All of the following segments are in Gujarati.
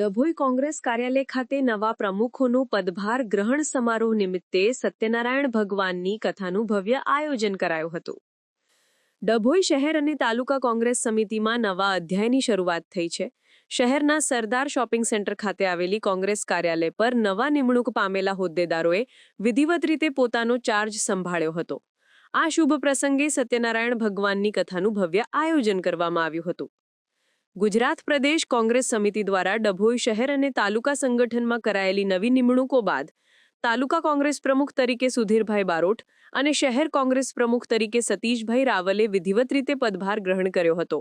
ડભોઈ કોંગ્રેસ કાર્યાલય ખાતે નવા પ્રમુખોનું પદભાર ગ્રહણ સમારોહ નિમિત્તે સત્યનારાયણ ભગવાનની કથાનું ભવ્ય આયોજન કરાયું હતું. ડભોઈ શહેર અને તાલુકા કોંગ્રેસ સમિતિમાં નવા અધ્યાયની શરૂઆત થઈ છે. શહેરના સરદાર શોપિંગ સેન્ટર ખાતે આવેલી કોંગ્રેસ કાર્યાલય પર નવા નિમણૂક પામેલા હોદ્દેદારોએ વિધિવત રીતે પોતાનો ચાર્જ સંભાળ્યો હતો. આ શુભ પ્રસંગે સત્યનારાયણ ભગવાનની કથાનું ભવ્ય આયોજન કરવામાં આવ્યું હતું. ગુજરાત પ્રદેશ કોંગ્રેસ સમિતિ દ્વારા ડભોઈ શહેર અને તાલુકા સંગઠનમાં કરાયેલી નવી નિમણૂકો બાદ તાલુકા કોંગ્રેસ પ્રમુખ તરીકે સુધીરભાઈ બારોટ અને શહેર કોંગ્રેસ પ્રમુખ તરીકે સતીશભાઈ રાવલે વિધિવત રીતે પદભાર ગ્રહણ કર્યો હતો.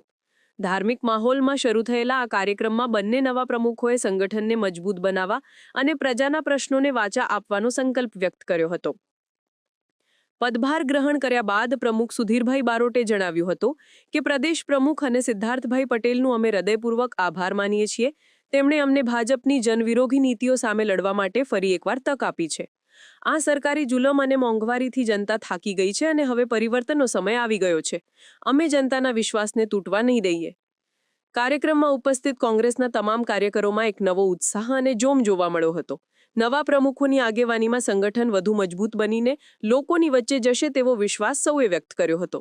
ધાર્મિક માહોલમાં શરૂ થયેલા આ કાર્યક્રમમાં બંને નવા પ્રમુખોએ સંગઠનને મજબૂત બનાવવા અને પ્રજાના પ્રશ્નોને વાચા આપવાનો સંકલ્પ વ્યક્ત કર્યો હતો. પદભાર ગ્રહણ કર્યા બાદ પ્રમુખ સુધીરભાઈ બારોટે જણાવ્યું હતું કે પ્રદેશ પ્રમુખ અને સિદ્ધાર્થભાઈ પટેલનું અમે હૃદયપૂર્વક આભાર માનીએ છીએ. તેમણે અમને ભાજપની જનવિરોધી નીતિઓ સામે લડવા માટે ફરી એકવાર તક આપી છે. આ સરકારી જુલમ અને મોંઘવારીથી જનતા થાકી ગઈ છે અને હવે પરિવર્તનનો સમય આવી ગયો છે. અમે જનતાના વિશ્વાસને તૂટવા નહીં દઈએ. કાર્યક્રમમાં ઉપસ્થિત કોંગ્રેસના તમામ કાર્યકરોમાં એક નવો ઉત્સાહ અને જોમ જોવા મળ્યો હતો. નવા પ્રમુખોની આગેવાનીમાં સંગઠન વધુ મજબૂત બનીને લોકોની વચ્ચે જશે તેવો વિશ્વાસ સૌએ વ્યક્ત કર્યો હતો.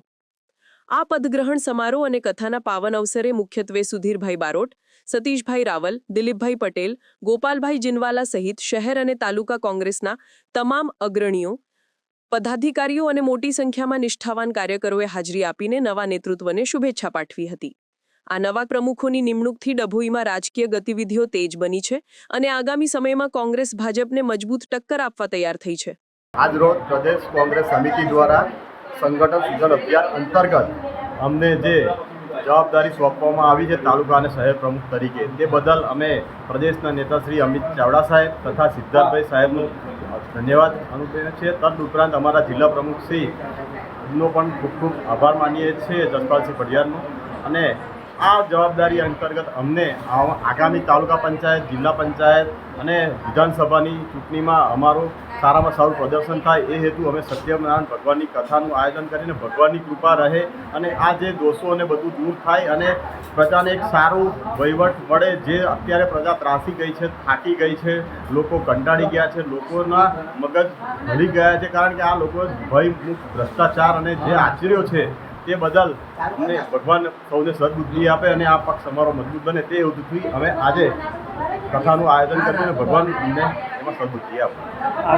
આ પદગ્રહણ સમારોહ અને કથાના પાવન અવસરે મુખ્યત્વે સુધીરભાઈ બારોટ, સતીશભાઈ રાવલ, દિલીપભાઈ પટેલ, ગોપાલભાઈ જીનવાલા સહિત શહેર અને તાલુકા કોંગ્રેસના તમામ અગ્રણીઓ, પદાધિકારીઓ અને મોટી સંખ્યામાં નિષ્ઠાવાન કાર્યકરોએ હાજરી આપીને નવા નેતૃત્વને શુભેચ્છા પાઠવી હતી. આ નવા પ્રમુખોની નિમણૂકથી ડભોઈમાં રાજકીય ગતિવિધિઓ તેજ બની છે અને આગામી સમયમાં કોંગ્રેસ ભાજપને મજબૂત ટક્કર આપવા તૈયાર થઈ છે. આજ રોજ પ્રદેશ કોંગ્રેસ સમિતિ દ્વારા સંગઠન સૂચન અભિયાન અંતર્ગત અમને જે જવાબદારી સોંપવામાં આવી છે તાલુકા અને શહેર પ્રમુખ તરીકે, તે બદલ અમે પ્રદેશના નેતા શ્રી અમિત ચાવડા સાહેબ તથા સિદ્ધાર્થભાઈ સાહેબનો ધન્યવાદ અનુભવીએ છીએ. તદુપરાંત અમારા જિલ્લા પ્રમુખ શ્રીનો પણ ખૂબ ખૂબ આભાર માનીએ છીએ, જસપાલસિંહ પઢિયારનો. અને આ જવાબદારી અંતર્ગત અમને આગામી તાલુકા પંચાયત, જિલ્લા પંચાયત અને વિધાનસભાની ચૂંટણીમાં અમારું સારામાં સારું પ્રદર્શન થાય એ હેતુ અમે સત્યનારાયણ ભગવાનની કથાનું આયોજન કરીને ભગવાનની કૃપા રહે અને આ જે દોષો અને બધું દૂર થાય અને પ્રજાને એક સારું વહીવટ મળે. જે અત્યારે પ્રજા ત્રાસી ગઈ છે, થાકી ગઈ છે, લોકો કંટાળી ગયા છે, લોકોના મગજ ભળી ગયા છે, કારણ કે આ લોકો ભયમુક્ત ભ્રષ્ટાચાર અને જે આચર્યો છે તે બદલ અમને ભગવાન સૌને સદબુદ્ધિ આપે અને આ પક્ષ અમારો મજબૂત બને તે હેતુથી અમે આજે કથાનું આયોજન કરીને ભગવાન અમને એમાં સદબુદ્ધિ આપે.